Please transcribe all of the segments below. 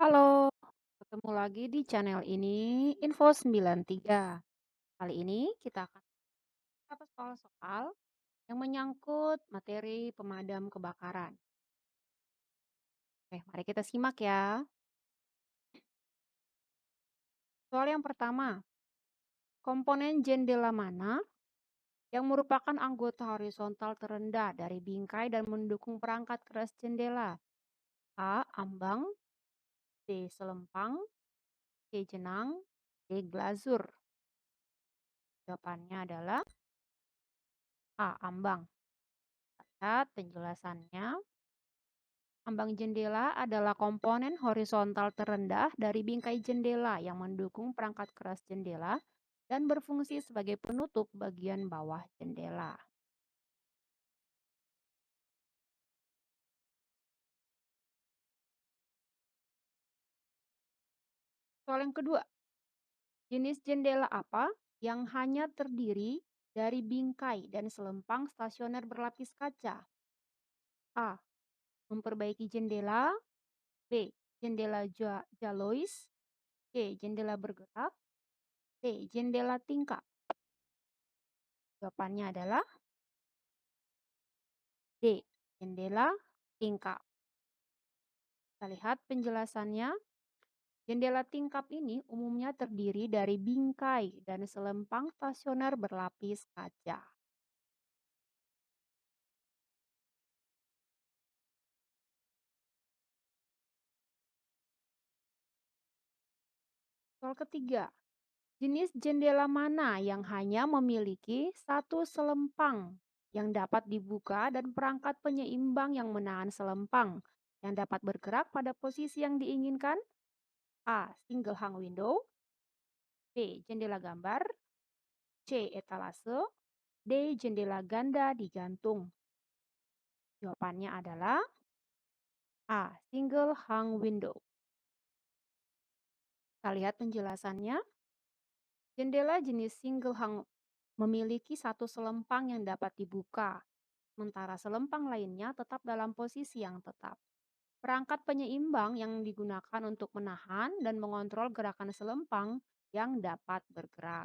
Halo, ketemu lagi di channel ini Info 93. Kali ini kita akan bahas soal-soal yang menyangkut materi pemadam kebakaran. Oke, mari kita simak ya. Soal yang pertama, komponen jendela mana yang merupakan anggota horizontal terendah dari bingkai dan mendukung perangkat keras jendela? A. Ambang, B. Selempang, C. Jenang, D. Glazur. Jawabannya adalah A. Ambang. Lihat penjelasannya. Ambang jendela adalah komponen horizontal terendah dari bingkai jendela yang mendukung perangkat keras jendela dan berfungsi sebagai penutup bagian bawah jendela. Soal yang kedua, jenis jendela apa yang hanya terdiri dari bingkai dan selempang stasioner berlapis kaca? A. Memperbaiki jendela. B. Jendela jalois. C. Jendela bergerak. D. Jendela tingkap. Jawabannya adalah D. Jendela tingkap. Kita lihat penjelasannya. Jendela tingkap ini umumnya terdiri dari bingkai dan selempang stasioner berlapis kaca. Soal ketiga, jenis jendela mana yang hanya memiliki satu selempang yang dapat dibuka dan perangkat penyeimbang yang menahan selempang yang dapat bergerak pada posisi yang diinginkan? A. Single hang window. B. Jendela gambar. C. Etalase. D. Jendela ganda digantung. Jawabannya adalah A. Single hung window. Kita lihat penjelasannya. Jendela jenis single hung memiliki satu selempang yang dapat dibuka, sementara selempang lainnya tetap dalam posisi yang tetap. Perangkat penyeimbang yang digunakan untuk menahan dan mengontrol gerakan selempang yang dapat bergerak.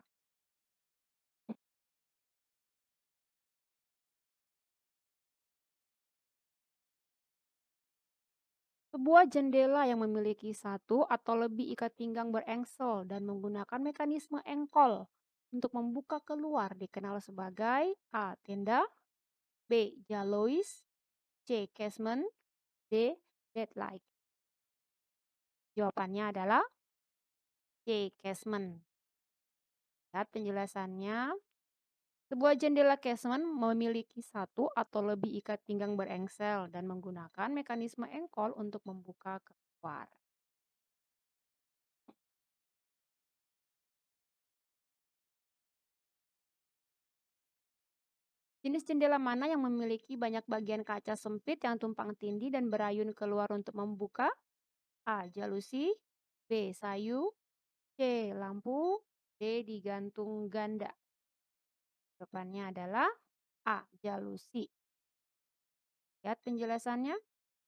Sebuah jendela yang memiliki satu atau lebih ikat pinggang berengsel dan menggunakan mekanisme engkol untuk membuka keluar dikenal sebagai A. Tenda, B. Jalois, C. Casement, D. Deadlight. Jawabannya adalah C. Casement. Lihat penjelasannya. Sebuah jendela casement memiliki satu atau lebih ikat pinggang berengsel dan menggunakan mekanisme engkol untuk membuka keluar. Jenis jendela mana yang memiliki banyak bagian kaca sempit yang tumpang tindih dan berayun keluar untuk membuka? A. Jalusi, B. Sayu, C. Lampu, D. Digantung ganda. Jawabannya adalah A. Jalusi. Lihat penjelasannya.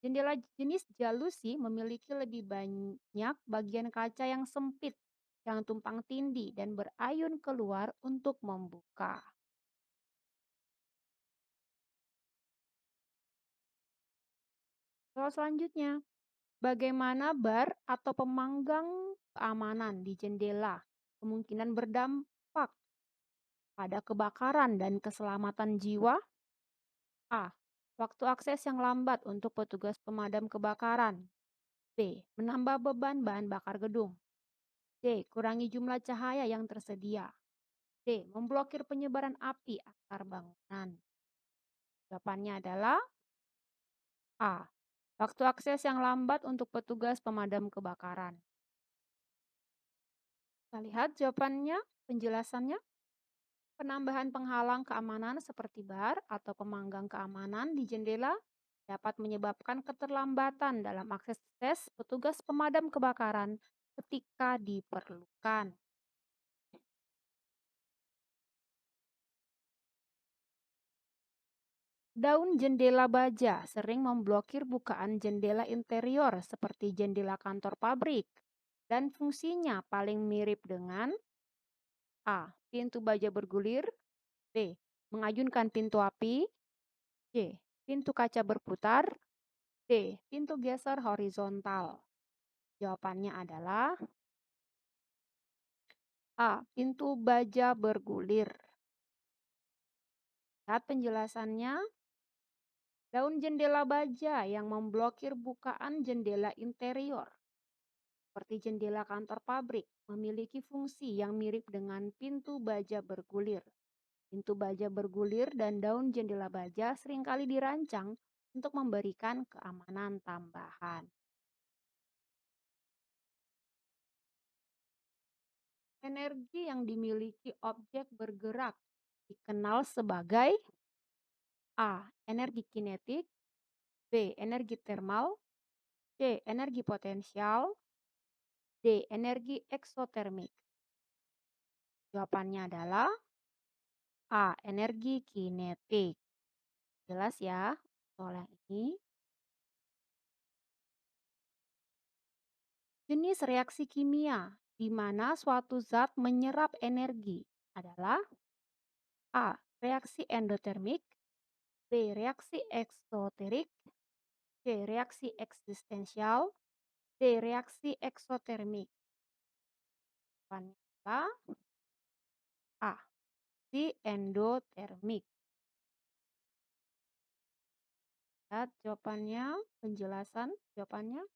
Jendela jenis jalusi memiliki lebih banyak bagian kaca yang sempit, yang tumpang tindih dan berayun keluar untuk membuka. Soal selanjutnya, bagaimana bar atau pemanggang keamanan di jendela kemungkinan berdampak pada kebakaran dan keselamatan jiwa? A. Waktu akses yang lambat untuk petugas pemadam kebakaran. B. Menambah beban bahan bakar gedung. D. Kurangi jumlah cahaya yang tersedia. D. Memblokir penyebaran api antar bangunan. Jawabannya adalah A. Waktu akses yang lambat untuk petugas pemadam kebakaran. Kita lihat jawabannya, penjelasannya. Penambahan penghalang keamanan seperti bar atau pemanggang keamanan di jendela dapat menyebabkan keterlambatan dalam akses petugas pemadam kebakaran ketika diperlukan. Daun jendela baja sering memblokir bukaan jendela interior seperti jendela kantor pabrik. Dan fungsinya paling mirip dengan A. Pintu baja bergulir. B. Mengayunkan pintu api. C. Pintu kaca berputar. D. Pintu geser horizontal. Jawabannya adalah A. Pintu baja bergulir. Lihat penjelasannya. Daun jendela baja yang memblokir bukaan jendela interior, seperti jendela kantor pabrik, memiliki fungsi yang mirip dengan pintu baja bergulir. Pintu baja bergulir dan daun jendela baja seringkali dirancang untuk memberikan keamanan tambahan. Energi yang dimiliki objek bergerak dikenal sebagai A. Energi kinetik. B. Energi termal. C. Energi potensial. D. Energi eksotermik. Jawabannya adalah A. Energi kinetik. Jelas ya soal yang ini. Jenis reaksi kimia di mana suatu zat menyerap energi adalah A. Reaksi endotermik. B. Reaksi eksoterik. C. Reaksi eksistensial. D. Reaksi eksotermik. Jawabannya adalah A. Reaksi endotermik. Lihat jawabannya, penjelasan jawabannya.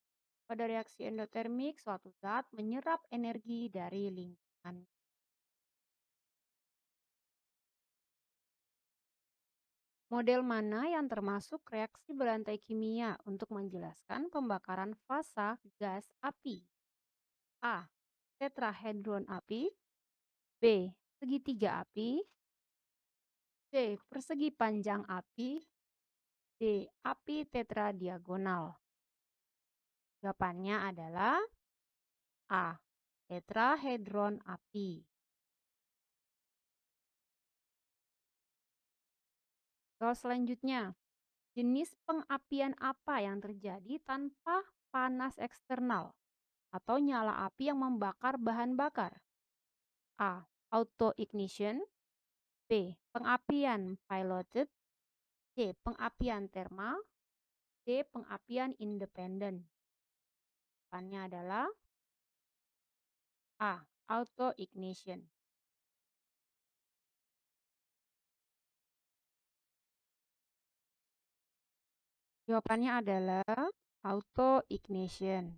Pada reaksi endotermik, suatu zat menyerap energi dari lingkungan. Model mana yang termasuk reaksi berantai kimia untuk menjelaskan pembakaran fasa gas api? A. Tetrahedron api. B. Segitiga api. C. Persegi panjang api. D. Api tetradiagonal. Jawabannya adalah A. Tetrahedron api. Soal selanjutnya, jenis pengapian apa yang terjadi tanpa panas eksternal atau nyala api yang membakar bahan bakar? A. Auto ignition. B. Pengapian piloted. C. Pengapian thermal. D. Pengapian independen. Jawabannya adalah A. Auto ignition. Jawabannya adalah auto ignition.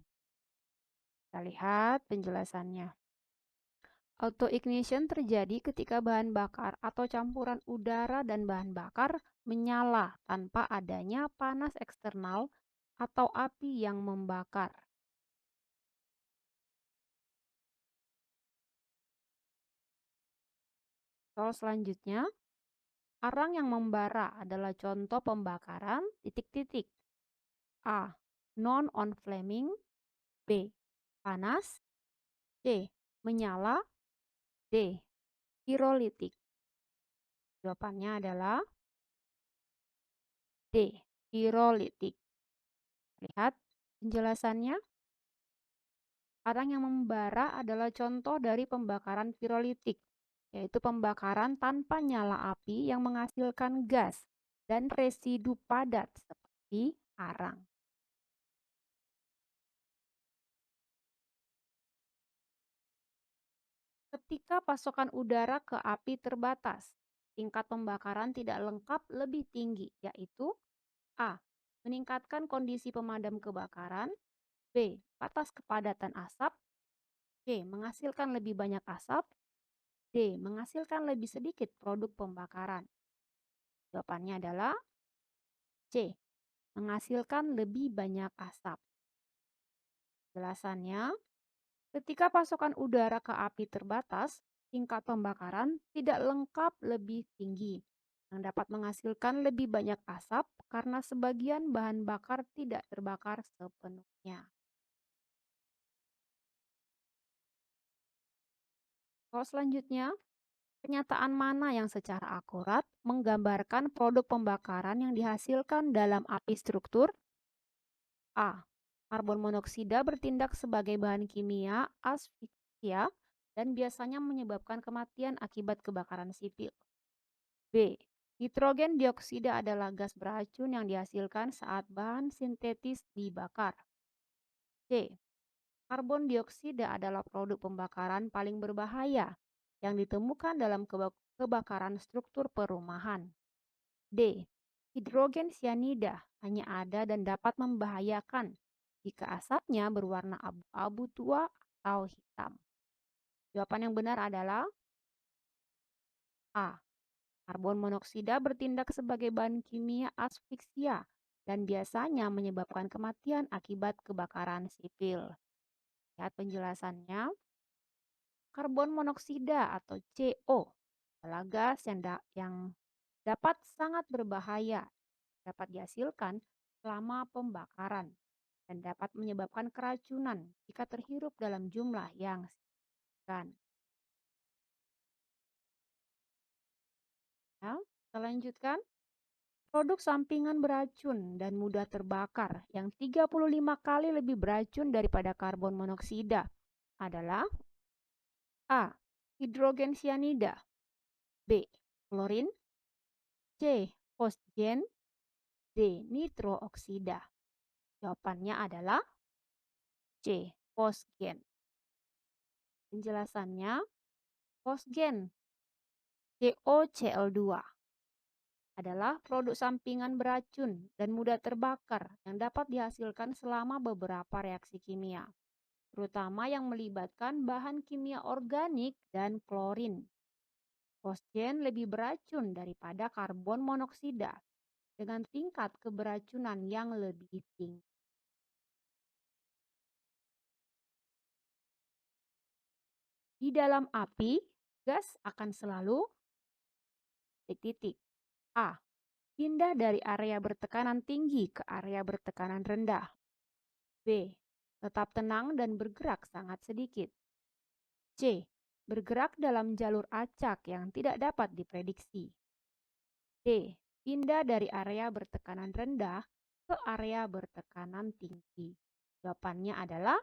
Kita lihat penjelasannya. Auto ignition terjadi ketika bahan bakar atau campuran udara dan bahan bakar menyala tanpa adanya panas eksternal atau api yang membakar. Soal selanjutnya, arang yang membara adalah contoh pembakaran titik-titik. A. Non-on flaming. B. Panas. C. Menyala. D. Pirolitik. Jawabannya adalah D. Pirolitik. Lihat penjelasannya. Arang yang membara adalah contoh dari pembakaran pirolitik, yaitu pembakaran tanpa nyala api yang menghasilkan gas dan residu padat seperti arang. Ketika pasokan udara ke api terbatas, tingkat pembakaran tidak lengkap lebih tinggi, yaitu A. Meningkatkan kondisi pemadam kebakaran. B. Batas kepadatan asap. C. Menghasilkan lebih banyak asap. D. Menghasilkan lebih sedikit produk pembakaran. Jawabannya adalah C. Menghasilkan lebih banyak asap. Jelasannya, ketika pasokan udara ke api terbatas, tingkat pembakaran tidak lengkap lebih tinggi, yang dapat menghasilkan lebih banyak asap karena sebagian bahan bakar tidak terbakar sepenuhnya. Soal selanjutnya, Pernyataan mana yang secara akurat menggambarkan produk pembakaran yang dihasilkan dalam api struktur? A. Karbon monoksida bertindak sebagai bahan kimia asfiksia dan biasanya menyebabkan kematian akibat kebakaran sipil. B. Nitrogen dioksida adalah gas beracun yang dihasilkan saat bahan sintetis dibakar. C. Karbon dioksida adalah produk pembakaran paling berbahaya yang ditemukan dalam kebakaran struktur perumahan. D. Hidrogen cyanida hanya ada dan dapat membahayakan jika asapnya berwarna abu-abu tua atau hitam. Jawaban yang benar adalah A. Karbon monoksida bertindak sebagai bahan kimia asfiksia dan biasanya menyebabkan kematian akibat kebakaran sipil. Lihat penjelasannya. Karbon monoksida atau CO adalah gas yang dapat sangat berbahaya, dapat dihasilkan selama pembakaran dan dapat menyebabkan keracunan jika terhirup dalam jumlah yang signifikan. Ya, kita lanjutkan. Produk sampingan beracun dan mudah terbakar yang 35 kali lebih beracun daripada karbon monoksida adalah A. Hidrogen cyanida, B. Klorin, C. Fosgen, D. Nitrooksida. Jawabannya adalah C. Fosgen. Penjelasannya, fosgen COCl2 adalah produk sampingan beracun dan mudah terbakar yang dapat dihasilkan selama beberapa reaksi kimia, terutama yang melibatkan bahan kimia organik dan klorin. Fosgen lebih beracun daripada karbon monoksida dengan tingkat keberacunan yang lebih tinggi. Di dalam api, gas akan selalu titik-titik. A. Pindah dari area bertekanan tinggi ke area bertekanan rendah. B. Tetap tenang dan bergerak sangat sedikit. C. Bergerak dalam jalur acak yang tidak dapat diprediksi. D. Pindah dari area bertekanan rendah ke area bertekanan tinggi. Jawabannya adalah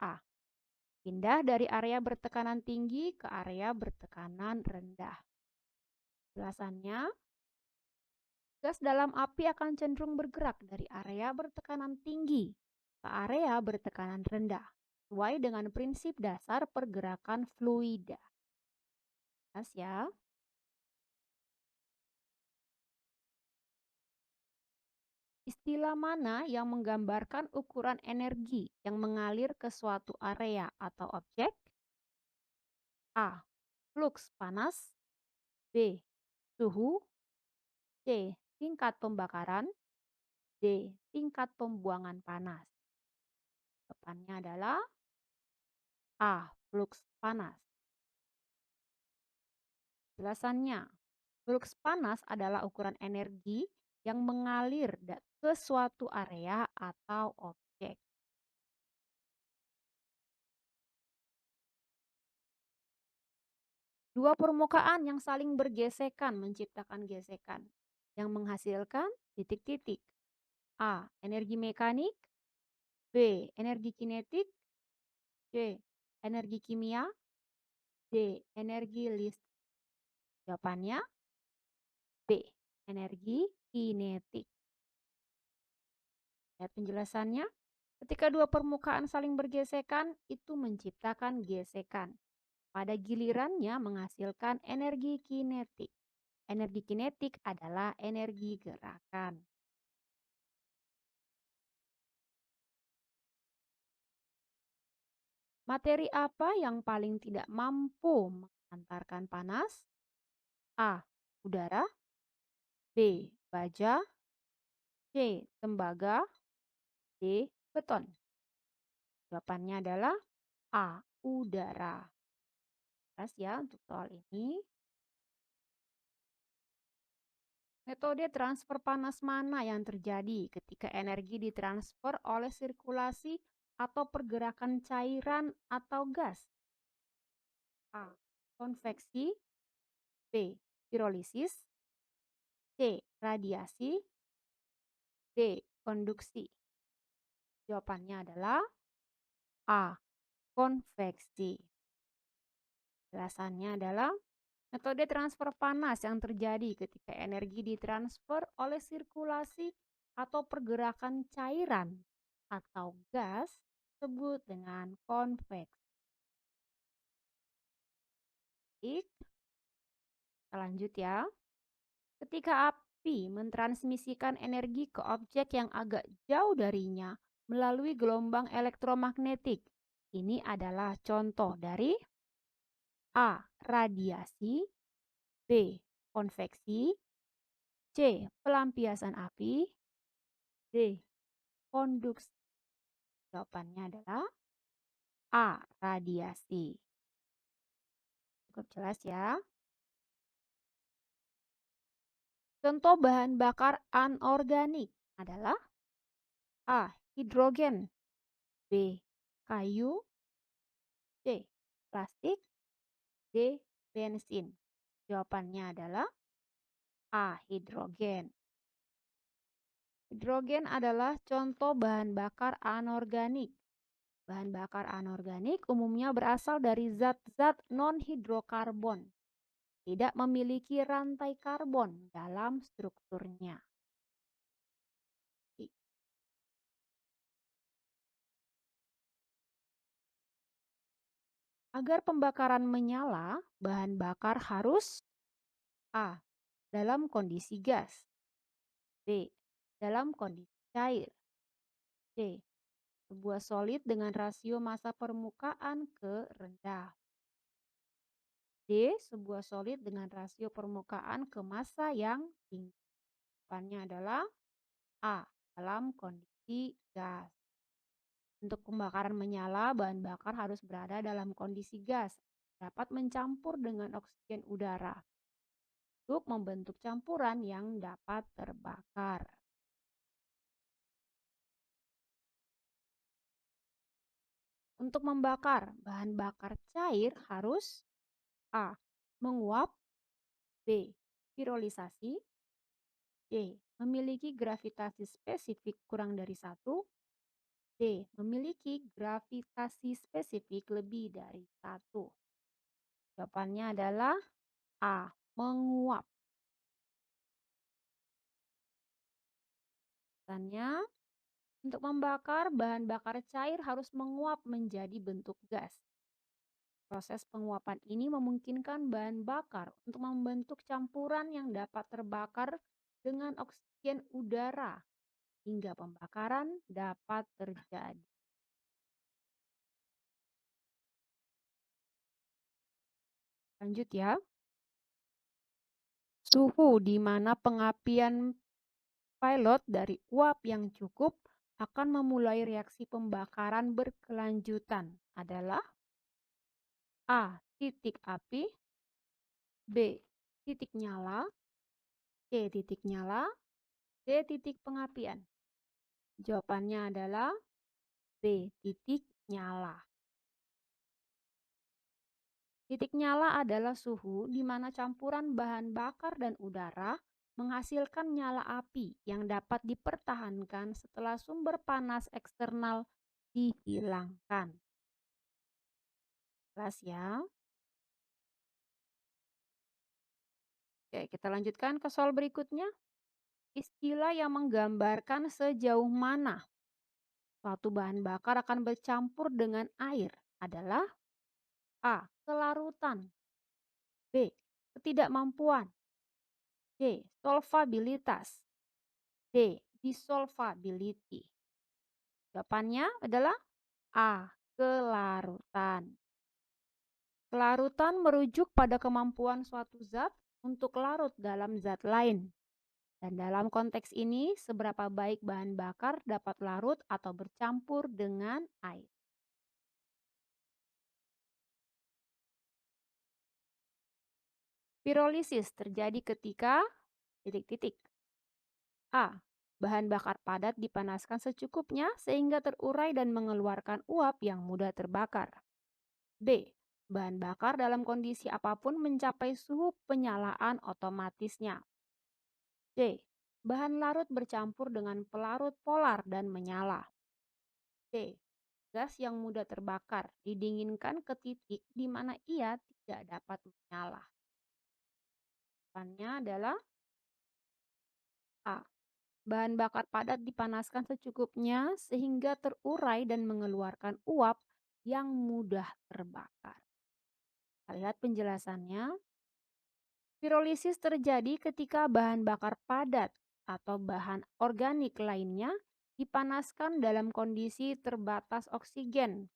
A. Pindah dari area bertekanan tinggi ke area bertekanan rendah. Jelasannya, gas dalam api akan cenderung bergerak dari area bertekanan tinggi ke area bertekanan rendah, sesuai dengan prinsip dasar pergerakan fluida. Jelas ya? Istilah mana yang menggambarkan ukuran energi yang mengalir ke suatu area atau objek? A. Fluks panas, B. Suhu, C. Tingkat pembakaran, D. Tingkat pembuangan panas. Jawabannya adalah A. Fluks panas. Jelasannya, fluks panas adalah ukuran energi yang mengalir ke suatu area atau objek. Dua permukaan yang saling bergesekan menciptakan gesekan yang menghasilkan titik-titik. A. Energi mekanik, B. Energi kinetik, C. Energi kimia, D. Energi listrik. Jawabannya B. Energi kinetik. Lihat penjelasannya. Ketika dua permukaan saling bergesekan, itu menciptakan gesekan. Pada gilirannya menghasilkan energi kinetik. Energi kinetik adalah energi gerakan. Materi apa yang paling tidak mampu mengantarkan panas? A. Udara, B. Baja, C. Tembaga, D. Beton. Jawabannya adalah A. Udara. Jelas ya untuk soal ini. Metode transfer panas mana yang terjadi ketika energi ditransfer oleh sirkulasi atau pergerakan cairan atau gas? A. Konveksi, B. Pirolisis. C. Radiasi. D. Konduksi. Jawabannya adalah A. Konveksi. Penjelasannya adalah metode transfer panas yang terjadi ketika energi ditransfer oleh sirkulasi atau pergerakan cairan atau gas disebut dengan konveksi. Kita lanjut ya. Ketika api mentransmisikan energi ke objek yang agak jauh darinya melalui gelombang elektromagnetik, ini adalah contoh dari A. Radiasi. B. Konveksi. C. Pelampiasan api. D. Konduksi. Jawabannya adalah A. Radiasi. Cukup jelas ya. Contoh bahan bakar anorganik adalah A. Hidrogen. B. Kayu. C. Plastik. D. Bensin. Jawabannya adalah A. Hidrogen. Hidrogen adalah contoh bahan bakar anorganik. Bahan bakar anorganik umumnya berasal dari zat-zat non-hidrokarbon, tidak memiliki rantai karbon dalam strukturnya. Agar pembakaran menyala, bahan bakar harus A. Dalam kondisi gas. B. Dalam kondisi cair. C. Sebuah solid dengan rasio massa permukaan ke rendah. D. Sebuah solid dengan rasio permukaan ke massa yang tinggi. Jawabannya adalah A. Dalam kondisi gas. Untuk pembakaran menyala, bahan bakar harus berada dalam kondisi gas, dapat mencampur dengan oksigen udara untuk membentuk campuran yang dapat terbakar. Untuk membakar, bahan bakar cair harus A. Menguap. B. Pirolisasi. C. Memiliki gravitasi spesifik kurang dari 1. D. Memiliki gravitasi spesifik lebih dari 1. Jawabannya adalah A. Menguap. Alasannya, untuk membakar, bahan bakar cair harus menguap menjadi bentuk gas. Proses penguapan ini memungkinkan bahan bakar untuk membentuk campuran yang dapat terbakar dengan oksigen udara hingga pembakaran dapat terjadi. Lanjut ya. Suhu di mana pengapian pilot dari uap yang cukup akan memulai reaksi pembakaran berkelanjutan adalah A. Titik api. B. Titik nyala. C. Titik nyala. D. Titik pengapian. Jawabannya adalah B. Titik nyala. Titik nyala adalah suhu di mana campuran bahan bakar dan udara menghasilkan nyala api yang dapat dipertahankan setelah sumber panas eksternal dihilangkan. Jelas ya? Oke, kita lanjutkan ke soal berikutnya. Istilah yang menggambarkan sejauh mana suatu bahan bakar akan bercampur dengan air adalah A. Kelarutan. B. Ketidakmampuan. C. Solvabilitas. D. Dissolvability. Jawabannya adalah A. Kelarutan. Kelarutan merujuk pada kemampuan suatu zat untuk larut dalam zat lain. Dan dalam konteks ini, seberapa baik bahan bakar dapat larut atau bercampur dengan air. Pirolisis terjadi ketika titik-titik. A. Bahan bakar padat dipanaskan secukupnya sehingga terurai dan mengeluarkan uap yang mudah terbakar. B. Bahan bakar dalam kondisi apapun mencapai suhu penyalaan otomatisnya. C. Bahan larut bercampur dengan pelarut polar dan menyala. D. Gas yang mudah terbakar didinginkan ke titik di mana ia tidak dapat menyala. Jawabannya adalah A. Bahan bakar padat dipanaskan secukupnya sehingga terurai dan mengeluarkan uap yang mudah terbakar. Kita lihat penjelasannya. Pirolisis terjadi ketika bahan bakar padat atau bahan organik lainnya dipanaskan dalam kondisi terbatas oksigen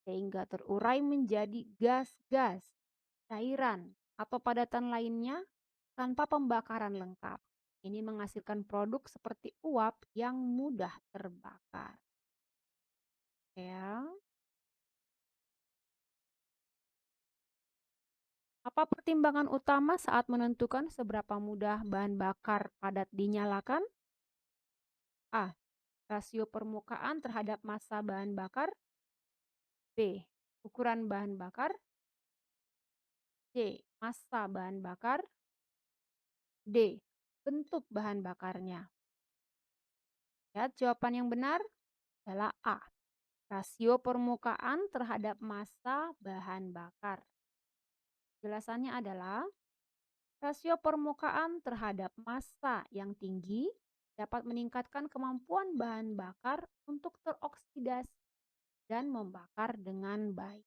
sehingga terurai menjadi gas-gas, cairan, atau padatan lainnya tanpa pembakaran lengkap. Ini menghasilkan produk seperti uap yang mudah terbakar. Ya, apa pertimbangan utama saat menentukan seberapa mudah bahan bakar padat dinyalakan? A. Rasio permukaan terhadap massa bahan bakar. B. Ukuran bahan bakar. C. Massa bahan bakar. D. Bentuk bahan bakarnya. Ya, jawaban yang benar adalah A. Rasio permukaan terhadap massa bahan bakar. Jelasannya adalah rasio permukaan terhadap massa yang tinggi dapat meningkatkan kemampuan bahan bakar untuk teroksidasi dan membakar dengan baik.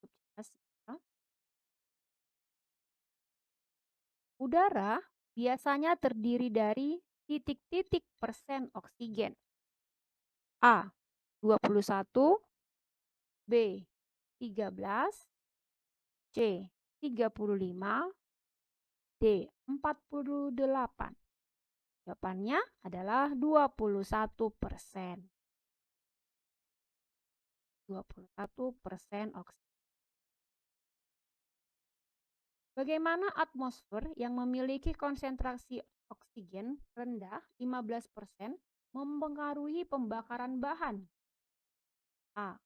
Jelas ya? Udara biasanya terdiri dari titik-titik persen oksigen. A. 21, B. 13, C. 35, D. 48. Jawabannya adalah 21%. 21% oksigen. Bagaimana atmosfer yang memiliki konsentrasi oksigen rendah 15% mempengaruhi pembakaran bahan? A.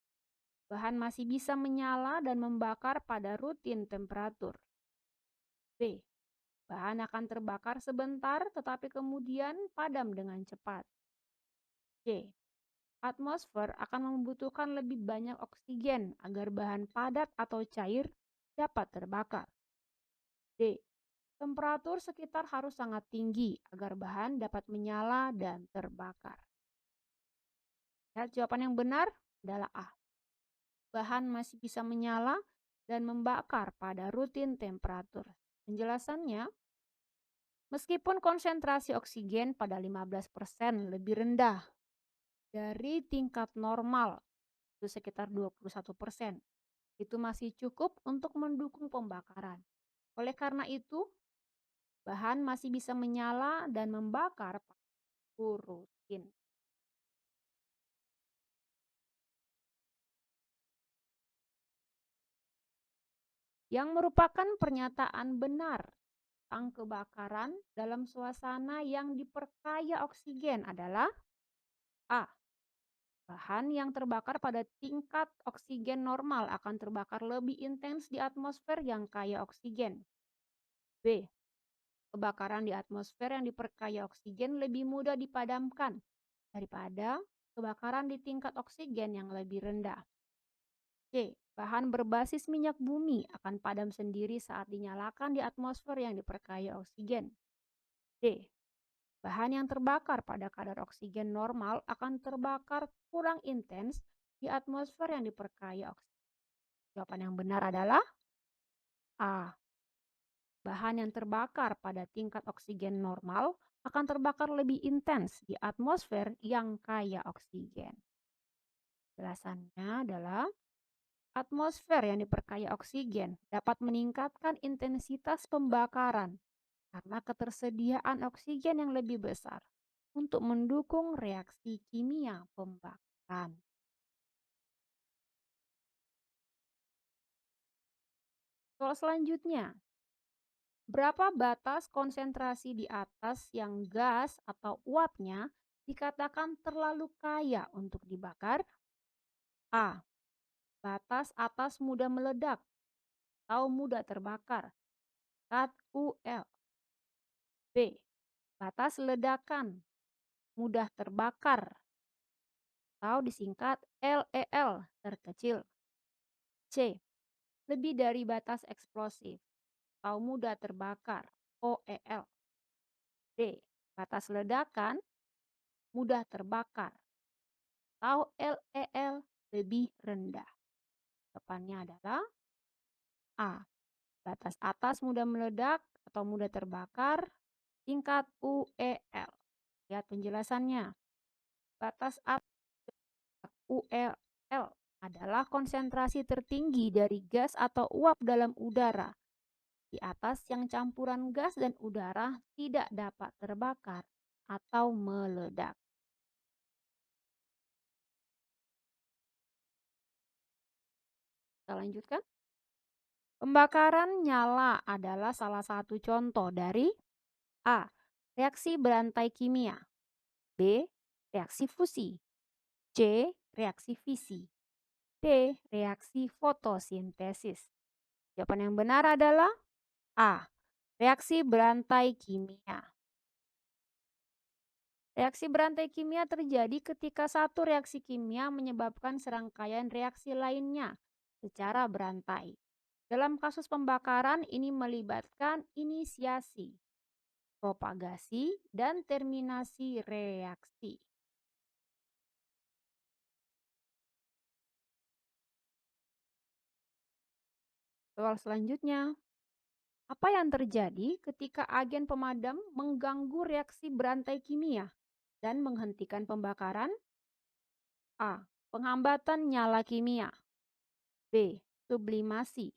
Bahan masih bisa menyala dan membakar pada rutin temperatur. B. Bahan akan terbakar sebentar tetapi kemudian padam dengan cepat. C. Atmosfer akan membutuhkan lebih banyak oksigen agar bahan padat atau cair dapat terbakar. D. Temperatur sekitar harus sangat tinggi agar bahan dapat menyala dan terbakar. Ya, jawaban yang benar adalah A. Bahan masih bisa menyala dan membakar pada rutin temperatur. Penjelasannya, meskipun konsentrasi oksigen pada 15% lebih rendah dari tingkat normal, itu sekitar 21%, itu masih cukup untuk mendukung pembakaran. Oleh karena itu, bahan masih bisa menyala dan membakar pada suhu rutin. Yang merupakan pernyataan benar tentang kebakaran dalam suasana yang diperkaya oksigen adalah A. Bahan yang terbakar pada tingkat oksigen normal akan terbakar lebih intens di atmosfer yang kaya oksigen. B. Kebakaran di atmosfer yang diperkaya oksigen lebih mudah dipadamkan daripada kebakaran di tingkat oksigen yang lebih rendah. C. Bahan berbasis minyak bumi akan padam sendiri saat dinyalakan di atmosfer yang diperkaya oksigen. D. Bahan yang terbakar pada kadar oksigen normal akan terbakar kurang intens di atmosfer yang diperkaya oksigen. Jawaban yang benar adalah A. Bahan yang terbakar pada tingkat oksigen normal akan terbakar lebih intens di atmosfer yang kaya oksigen. Jelasannya adalah atmosfer yang diperkaya oksigen dapat meningkatkan intensitas pembakaran karena ketersediaan oksigen yang lebih besar untuk mendukung reaksi kimia pembakaran. Soal selanjutnya, berapa batas konsentrasi di atas yang gas atau uapnya dikatakan terlalu kaya untuk dibakar? A. Batas atas mudah meledak atau mudah terbakar. Kat UL. B. Batas ledakan mudah terbakar atau disingkat LEL terkecil. C. Lebih dari batas eksplosif atau mudah terbakar OEL. D. Batas ledakan mudah terbakar atau LEL lebih rendah. Jawabannya adalah A. Batas atas mudah meledak atau mudah terbakar, tingkat UEL. Lihat penjelasannya. Batas atas UEL adalah konsentrasi tertinggi dari gas atau uap dalam udara. Di atas yang campuran gas dan udara tidak dapat terbakar atau meledak. Kita lanjutkan. Pembakaran nyala adalah salah satu contoh dari A. Reaksi berantai kimia. B. Reaksi fusi. C. Reaksi fisi. D. Reaksi fotosintesis. Jawaban yang benar adalah A. Reaksi berantai kimia. Reaksi berantai kimia terjadi ketika satu reaksi kimia menyebabkan serangkaian reaksi lainnya secara berantai. Dalam kasus pembakaran ini melibatkan inisiasi, propagasi, dan terminasi reaksi. Soal selanjutnya, apa yang terjadi ketika agen pemadam mengganggu reaksi berantai kimia dan menghentikan pembakaran? A. Penghambatan nyala kimia. B. Sublimasi.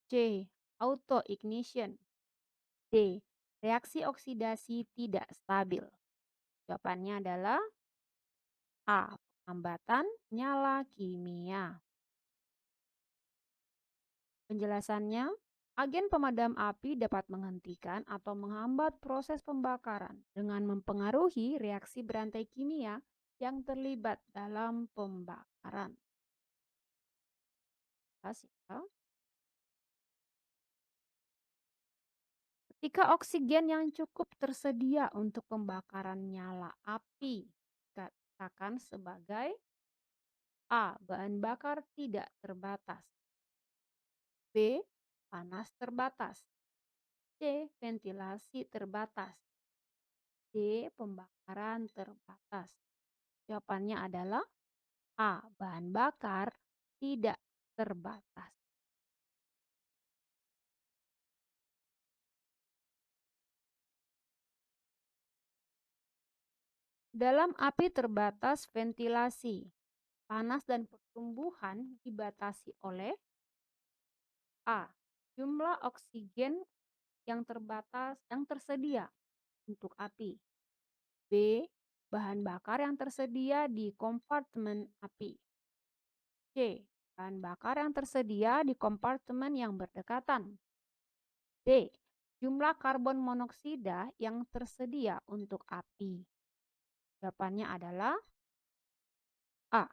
C. Autoignition. D. Reaksi oksidasi tidak stabil. Jawabannya adalah A. Penghambatan nyala kimia. Penjelasannya, agen pemadam api dapat menghentikan atau menghambat proses pembakaran dengan mempengaruhi reaksi berantai kimia yang terlibat dalam pembakaran. Ya. Ketika oksigen yang cukup tersedia untuk pembakaran nyala api, katakan sebagai A. Bahan bakar tidak terbatas. B. Panas terbatas. C. Ventilasi terbatas. D. Pembakaran terbatas. Jawabannya adalah A. Bahan bakar tidak terbatas. Dalam api terbatas ventilasi, panas dan pertumbuhan dibatasi oleh A. Jumlah oksigen yang tersedia untuk api. B. Bahan bakar yang tersedia di kompartemen api. C. Bahan bakar yang tersedia di kompartemen yang berdekatan. D. Jumlah karbon monoksida yang tersedia untuk api. Jawabannya adalah A.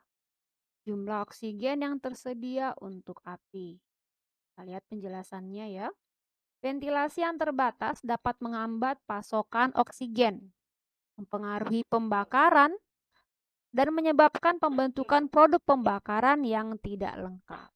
Jumlah oksigen yang tersedia untuk api. Kita lihat penjelasannya ya. Ventilasi yang terbatas dapat menghambat pasokan oksigen, mempengaruhi pembakaran, dan menyebabkan pembentukan produk pembakaran yang tidak lengkap.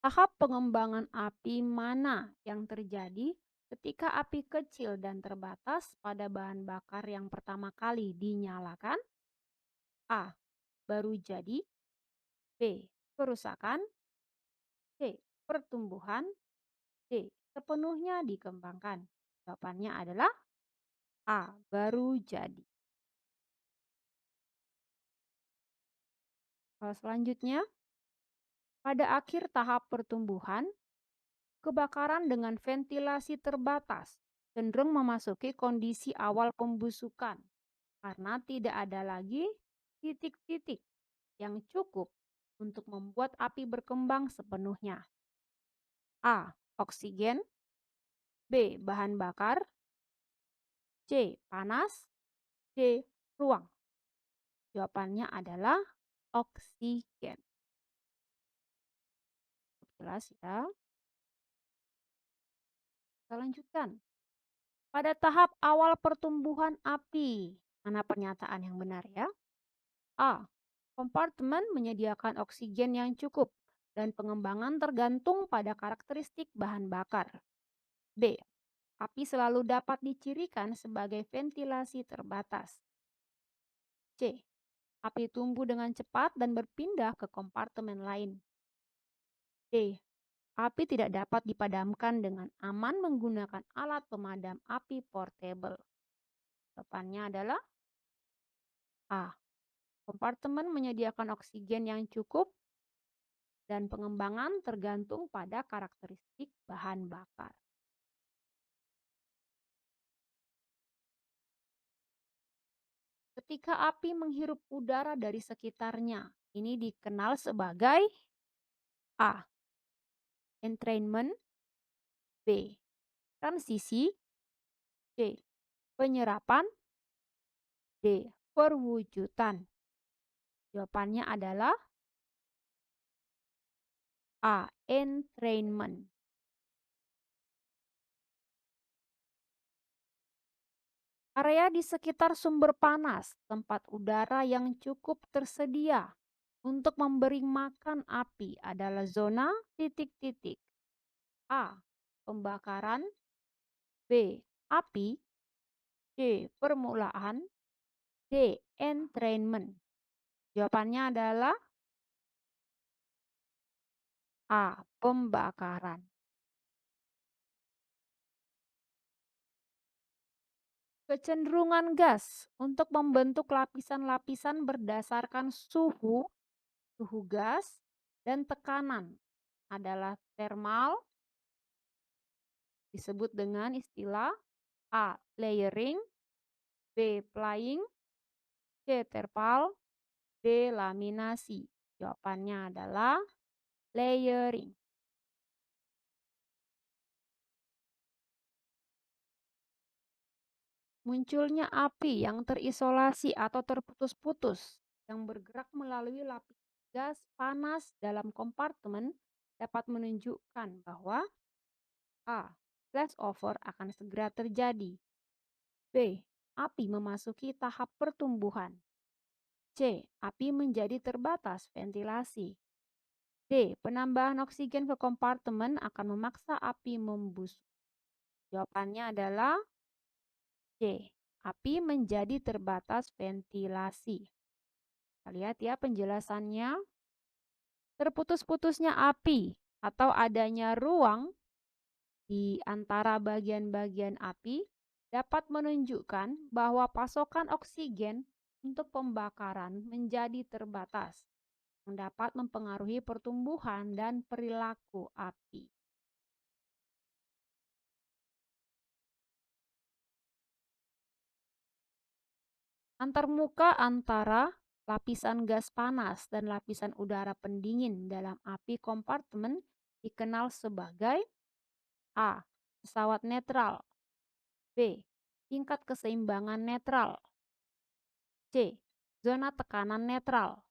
Tahap pengembangan api mana yang terjadi ketika api kecil dan terbatas pada bahan bakar yang pertama kali dinyalakan? A. Baru jadi. B. Kerusakan. C. Pertumbuhan. D. Sepenuhnya dikembangkan. Jawabannya adalah A. Baru jadi. Selanjutnya, pada akhir tahap pertumbuhan, kebakaran dengan ventilasi terbatas cenderung memasuki kondisi awal pembusukan karena tidak ada lagi titik-titik yang cukup untuk membuat api berkembang sepenuhnya. A. Oksigen. B. Bahan bakar. C. Panas. D. Ruang. Jawabannya adalah oksigen. Jelas ya? Kita lanjutkan. Pada tahap awal pertumbuhan api, mana pernyataan yang benar ya? A. Kompartemen menyediakan oksigen yang cukup dan pengembangan tergantung pada karakteristik bahan bakar. B. Api selalu dapat dicirikan sebagai ventilasi terbatas. C. Api tumbuh dengan cepat dan berpindah ke kompartemen lain. D. Api tidak dapat dipadamkan dengan aman menggunakan alat pemadam api portable. Jawabannya adalah A. Kompartemen menyediakan oksigen yang cukup dan pengembangan tergantung pada karakteristik bahan bakar. Ketika api menghirup udara dari sekitarnya, ini dikenal sebagai A. Entrainment. B. Transisi. C. Penyerapan. D. Perwujudan. Jawabannya adalah A. Entrainment. Area di sekitar sumber panas, tempat udara yang cukup tersedia untuk memberi makan api adalah zona titik-titik. A. Pembakaran. B. Api. C. Permulaan. D. Entrainment. Jawabannya adalah A. Pembakaran. Kecenderungan gas untuk membentuk lapisan-lapisan berdasarkan suhu, suhu gas, dan tekanan adalah thermal, disebut dengan istilah A. Layering. B. Plying. C. Terpal. D. Laminasi. Jawabannya adalah layering. Munculnya api yang terisolasi atau terputus-putus yang bergerak melalui lapis gas panas dalam kompartemen dapat menunjukkan bahwa A. Flashover akan segera terjadi. B. Api memasuki tahap pertumbuhan. C. Api menjadi terbatas ventilasi. D. Penambahan oksigen ke kompartemen akan memaksa api membusuk. Jawabannya adalah C. Api menjadi terbatas ventilasi. Kita lihat ya penjelasannya. Terputus-putusnya api atau adanya ruang di antara bagian-bagian api dapat menunjukkan bahwa pasokan oksigen untuk pembakaran menjadi terbatas, yang dapat mempengaruhi pertumbuhan dan perilaku api. Antarmuka antara lapisan gas panas dan lapisan udara pendingin dalam api kompartemen dikenal sebagai A. Pesawat netral. B. Tingkat keseimbangan netral. C. Zona tekanan netral.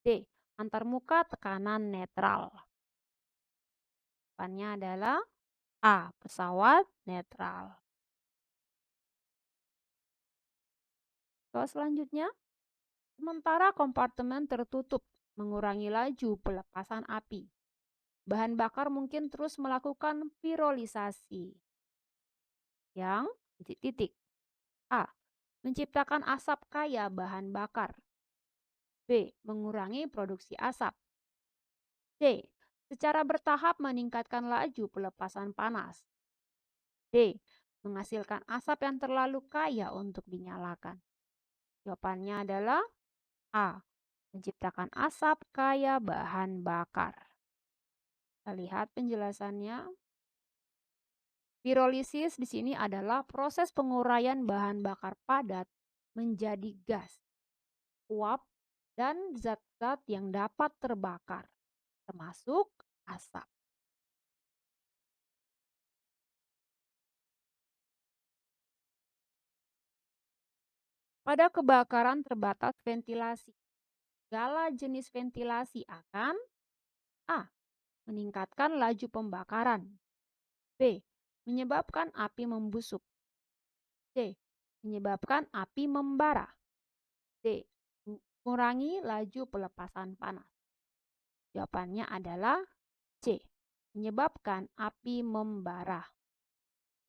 D. Antarmuka tekanan netral. Jawabannya adalah A. Pesawat netral. Soal selanjutnya, sementara kompartemen tertutup mengurangi laju pelepasan api. Bahan bakar mungkin terus melakukan pirolisasi yang titik-titik. A. Menciptakan asap kaya bahan bakar. B. Mengurangi produksi asap. C. Secara bertahap meningkatkan laju pelepasan panas. D. Menghasilkan asap yang terlalu kaya untuk dinyalakan. Jawabannya adalah A. Menciptakan asap kaya bahan bakar. Kita lihat penjelasannya. Pirolisis di sini adalah proses penguraian bahan bakar padat menjadi gas, uap, dan zat-zat yang dapat terbakar, termasuk asap. Pada kebakaran terbatas ventilasi, segala jenis ventilasi akan A. Meningkatkan laju pembakaran. B. Menyebabkan api membusuk. C. Menyebabkan api membara. D. Mengurangi laju pelepasan panas. Jawabannya adalah C. Menyebabkan api membara.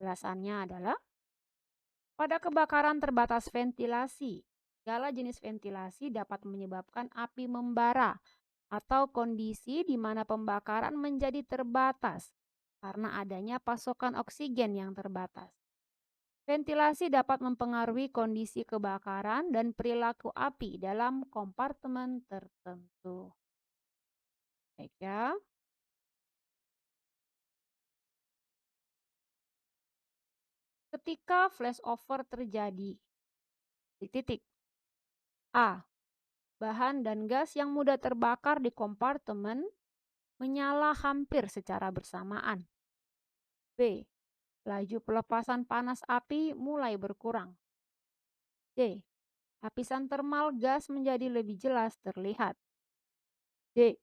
Alasannya adalah pada kebakaran terbatas ventilasi, segala jenis ventilasi dapat menyebabkan api membara atau kondisi di mana pembakaran menjadi terbatas karena adanya pasokan oksigen yang terbatas. Ventilasi dapat mempengaruhi kondisi kebakaran dan perilaku api dalam kompartemen tertentu. Baik ya. Ketika flashover terjadi, titik A. Bahan dan gas yang mudah terbakar di kompartemen menyala hampir secara bersamaan. B. Laju pelepasan panas api mulai berkurang. C. Lapisan termal gas menjadi lebih jelas terlihat. D.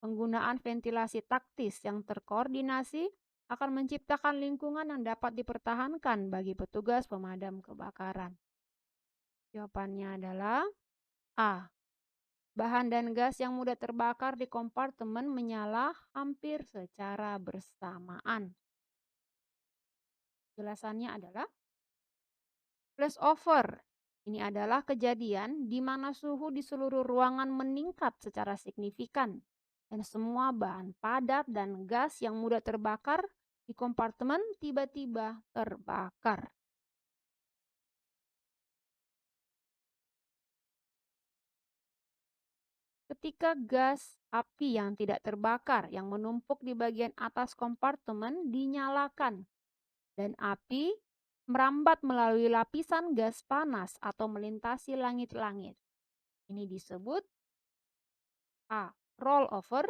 Penggunaan ventilasi taktis yang terkoordinasi akan menciptakan lingkungan yang dapat dipertahankan bagi petugas pemadam kebakaran. Jawabannya adalah A. Bahan dan gas yang mudah terbakar di kompartemen menyala hampir secara bersamaan. Jelasannya adalah flashover. Ini adalah kejadian di mana suhu di seluruh ruangan meningkat secara signifikan dan semua bahan padat dan gas yang mudah terbakar di kompartemen tiba-tiba terbakar. Ketika gas api yang tidak terbakar yang menumpuk di bagian atas kompartemen dinyalakan dan api merambat melalui lapisan gas panas atau melintasi langit-langit. Ini disebut A. Rollover,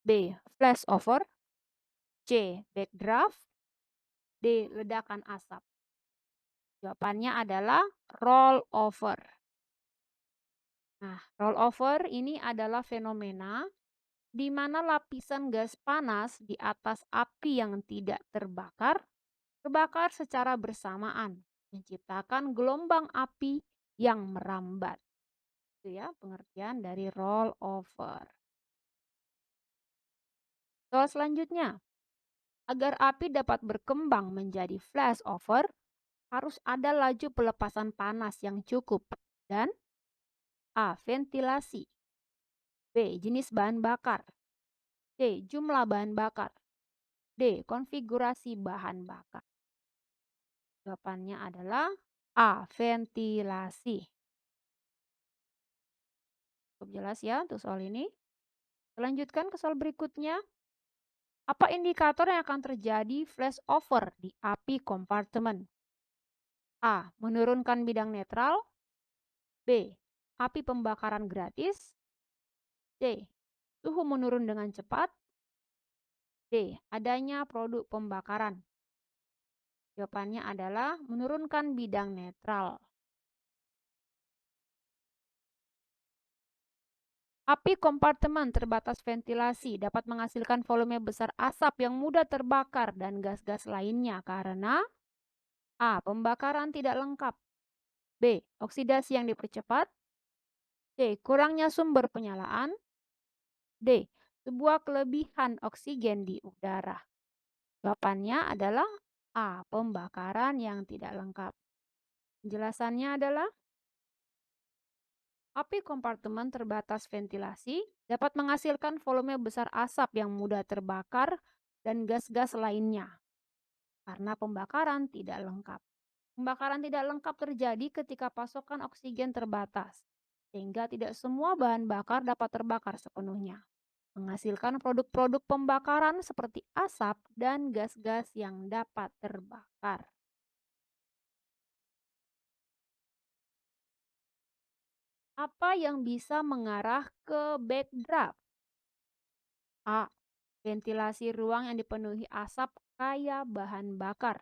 B. Flashover, C. Backdraft, D. Ledakan asap. Jawabannya adalah rollover. Nah, rollover ini adalah fenomena di mana lapisan gas panas di atas api yang tidak terbakar secara bersamaan, menciptakan gelombang api yang merambat. Itu ya pengertian dari rollover. Soal selanjutnya, agar api dapat berkembang menjadi flashover, harus ada laju pelepasan panas yang cukup dan A. Ventilasi, B. Jenis bahan bakar, C. Jumlah bahan bakar, D. Konfigurasi bahan bakar. Jawabannya adalah A. Ventilasi. Cukup jelas ya untuk soal ini. Lanjutkan ke soal berikutnya. Apa indikator yang akan terjadi flashover di api kompartemen? A. Menurunkan bidang netral, B. Api pembakaran gratis, C. Suhu menurun dengan cepat, D. Adanya produk pembakaran. Jawabannya adalah menurunkan bidang netral. Api kompartemen terbatas ventilasi dapat menghasilkan volume besar asap yang mudah terbakar dan gas-gas lainnya karena A. Pembakaran tidak lengkap, B. Oksidasi yang dipercepat, C. Kurangnya sumber penyalaan, D. Sebuah kelebihan oksigen di udara. Jawabannya adalah A. Pembakaran yang tidak lengkap. Penjelasannya adalah api kompartemen terbatas ventilasi dapat menghasilkan volume besar asap yang mudah terbakar dan gas-gas lainnya karena pembakaran tidak lengkap. Pembakaran tidak lengkap terjadi ketika pasokan oksigen terbatas, sehingga tidak semua bahan bakar dapat terbakar sepenuhnya, menghasilkan produk-produk pembakaran seperti asap dan gas-gas yang dapat terbakar. Apa yang bisa mengarah ke backdraft? A. Ventilasi ruang yang dipenuhi asap kaya bahan bakar.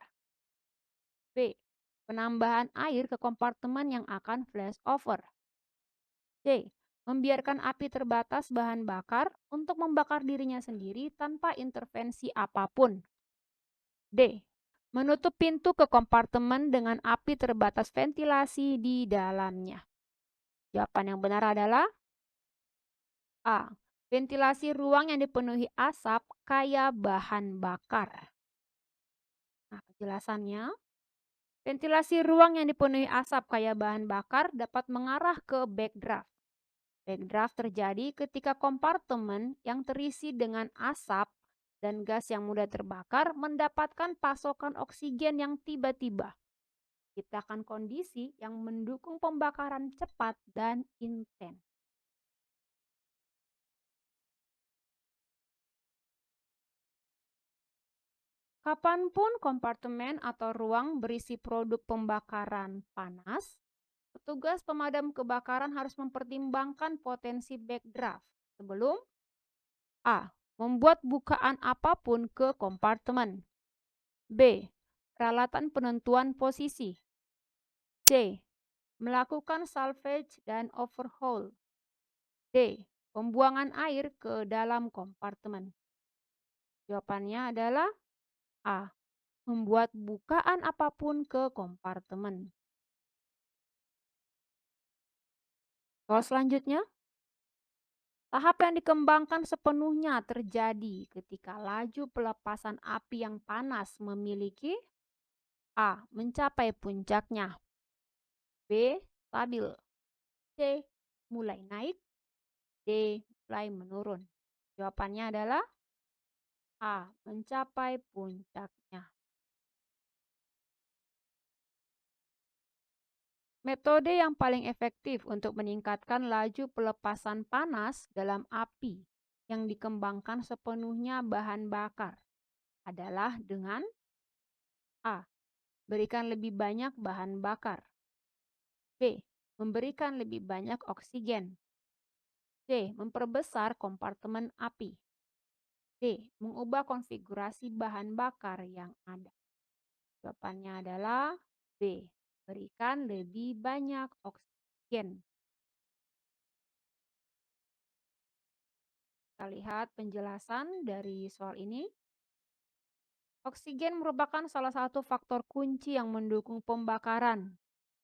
B. penambahan air ke kompartemen yang akan flashover. C. Membiarkan api terbatas bahan bakar untuk membakar dirinya sendiri tanpa intervensi apapun. D. Menutup pintu ke kompartemen dengan api terbatas ventilasi di dalamnya. Jawaban yang benar adalah A. Ventilasi ruang yang dipenuhi asap kaya bahan bakar. Nah, penjelasannya, ventilasi ruang yang dipenuhi asap kaya bahan bakar dapat mengarah ke backdraft. Backdraft terjadi ketika kompartemen yang terisi dengan asap dan gas yang mudah terbakar mendapatkan pasokan oksigen yang tiba-tiba. Ciptakan kondisi yang mendukung pembakaran cepat dan intens. Kapanpun kompartemen atau ruang berisi produk pembakaran panas, petugas pemadam kebakaran harus mempertimbangkan potensi backdraft sebelum A. Membuat bukaan apapun ke kompartemen. B. Peralatan penentuan posisi. C. Melakukan salvage dan overhaul. D. Pembuangan air ke dalam kompartemen. Jawabannya adalah A. Membuat bukaan apapun ke kompartemen. Soal selanjutnya, tahap yang dikembangkan sepenuhnya terjadi ketika laju pelepasan api yang panas memiliki A. Mencapai puncaknya. B. Stabil. C. Mulai naik. D. Mulai menurun. Jawabannya adalah A. Mencapai puncaknya. Metode yang paling efektif untuk meningkatkan laju pelepasan panas dalam api yang dikembangkan sepenuhnya bahan bakar adalah dengan A. Berikan lebih banyak bahan bakar. B. Memberikan lebih banyak oksigen. C. Memperbesar kompartemen api. D. Mengubah konfigurasi bahan bakar yang ada. Jawabannya adalah B. Berikan lebih banyak oksigen. Kita lihat penjelasan dari soal ini. Oksigen merupakan salah satu faktor kunci yang mendukung pembakaran,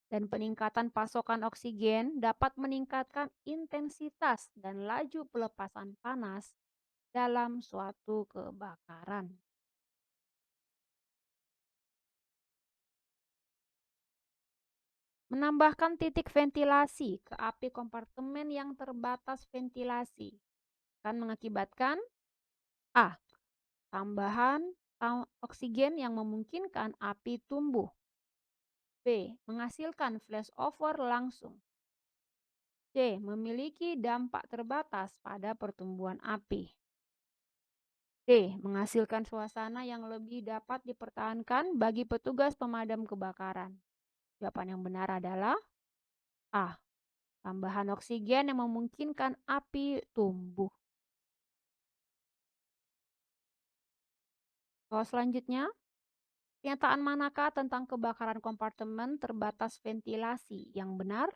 dan peningkatan pasokan oksigen dapat meningkatkan intensitas dan laju pelepasan panas dalam suatu kebakaran. Menambahkan titik ventilasi ke api kompartemen yang terbatas ventilasi akan mengakibatkan A. Tambahan oksigen yang memungkinkan api tumbuh. B. Menghasilkan flashover langsung. C. Memiliki dampak terbatas pada pertumbuhan api. D. Menghasilkan suasana yang lebih dapat dipertahankan bagi petugas pemadam kebakaran. Jawaban yang benar adalah A. Tambahan oksigen yang memungkinkan api tumbuh. Soal selanjutnya, pernyataan manakah tentang kebakaran kompartemen terbatas ventilasi yang benar?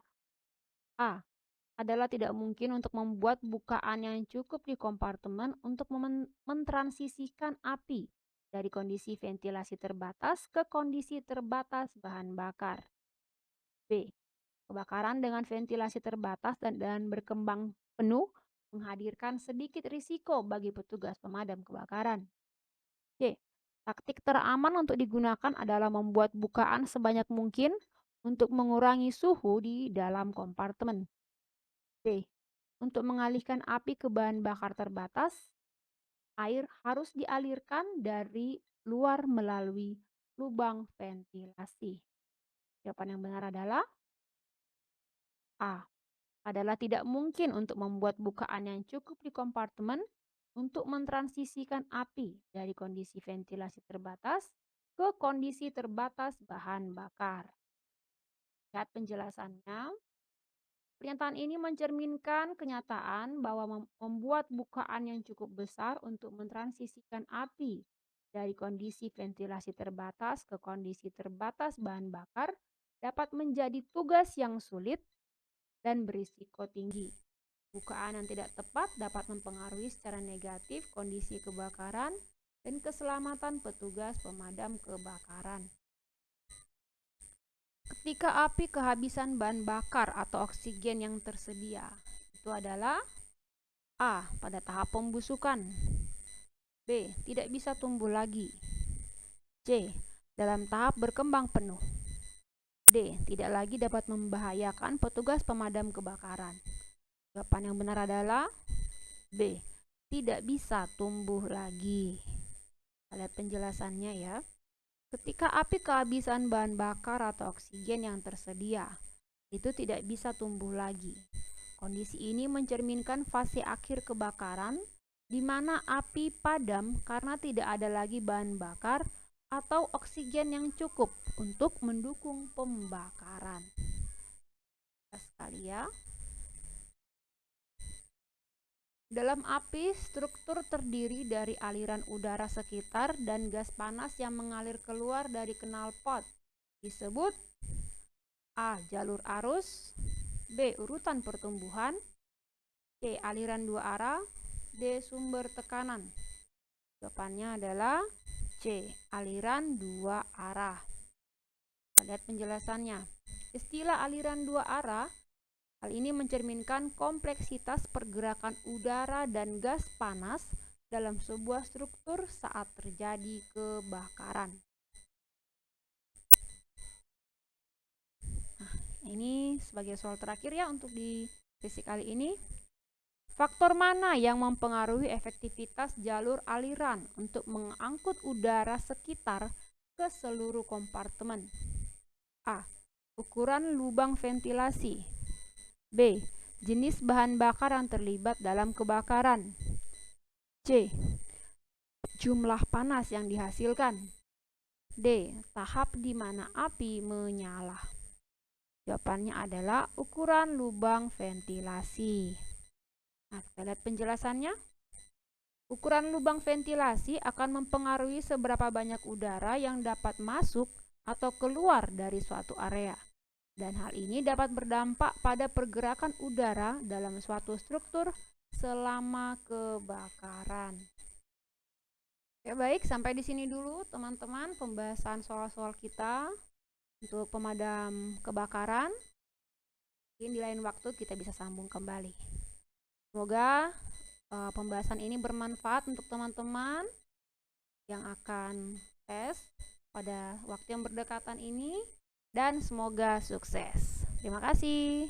A. Adalah tidak mungkin untuk membuat bukaan yang cukup di kompartemen untuk mentransisikan api dari kondisi ventilasi terbatas ke kondisi terbatas bahan bakar. B. Kebakaran dengan ventilasi terbatas dan berkembang penuh menghadirkan sedikit risiko bagi petugas pemadam kebakaran. C. Taktik teraman untuk digunakan adalah membuat bukaan sebanyak mungkin untuk mengurangi suhu di dalam kompartemen. D. Untuk mengalihkan api ke bahan bakar terbatas, air harus dialirkan dari luar melalui lubang ventilasi. Jawaban yang benar adalah A. Adalah tidak mungkin untuk membuat bukaan yang cukup di kompartemen untuk mentransisikan api dari kondisi ventilasi terbatas ke kondisi terbatas bahan bakar. Lihat penjelasannya. Pernyataan ini mencerminkan kenyataan bahwa membuat bukaan yang cukup besar untuk mentransisikan api dari kondisi ventilasi terbatas ke kondisi terbatas bahan bakar dapat menjadi tugas yang sulit dan berisiko tinggi. Bukaan yang tidak tepat dapat mempengaruhi secara negatif kondisi kebakaran dan keselamatan petugas pemadam kebakaran. Ketika api kehabisan bahan bakar atau oksigen yang tersedia, itu adalah A. Pada tahap pembusukan. B. Tidak bisa tumbuh lagi. C. Dalam tahap berkembang penuh. D. Tidak lagi dapat membahayakan petugas pemadam kebakaran. Jawaban yang benar adalah B. Tidak bisa tumbuh lagi. Lihat penjelasannya ya. Ketika api kehabisan bahan bakar atau oksigen yang tersedia, itu tidak bisa tumbuh lagi. Kondisi ini mencerminkan fase akhir kebakaran, di mana api padam karena tidak ada lagi bahan bakar atau oksigen yang cukup untuk mendukung pembakaran. Sekali ya. Dalam api, struktur terdiri dari aliran udara sekitar dan gas panas yang mengalir keluar dari knalpot. Disebut A. Jalur arus, B. Urutan pertumbuhan, C. Aliran dua arah, D. Sumber tekanan. Jawabannya adalah C. Aliran dua arah. Lihat penjelasannya. Istilah aliran dua arah hal ini mencerminkan kompleksitas pergerakan udara dan gas panas dalam sebuah struktur saat terjadi kebakaran. Nah, ini sebagai soal terakhir ya untuk di sesi kali ini. Faktor mana yang mempengaruhi efektivitas jalur aliran untuk mengangkut udara sekitar ke seluruh kompartemen? A. Ukuran lubang ventilasi. B. Jenis bahan bakar yang terlibat dalam kebakaran. C. Jumlah panas yang dihasilkan. D. Tahap di mana api menyala. Jawabannya adalah ukuran lubang ventilasi. Nah, kita lihat penjelasannya. Ukuran lubang ventilasi akan mempengaruhi seberapa banyak udara yang dapat masuk atau keluar dari suatu area. Dan hal ini dapat berdampak pada pergerakan udara dalam suatu struktur selama kebakaran. Ya baik, sampai di sini dulu teman-teman pembahasan soal-soal kita untuk pemadam kebakaran. Mungkin di lain waktu kita bisa sambung kembali. Semoga pembahasan ini bermanfaat untuk teman-teman yang akan tes pada waktu yang berdekatan ini. Dan semoga sukses. Terima kasih.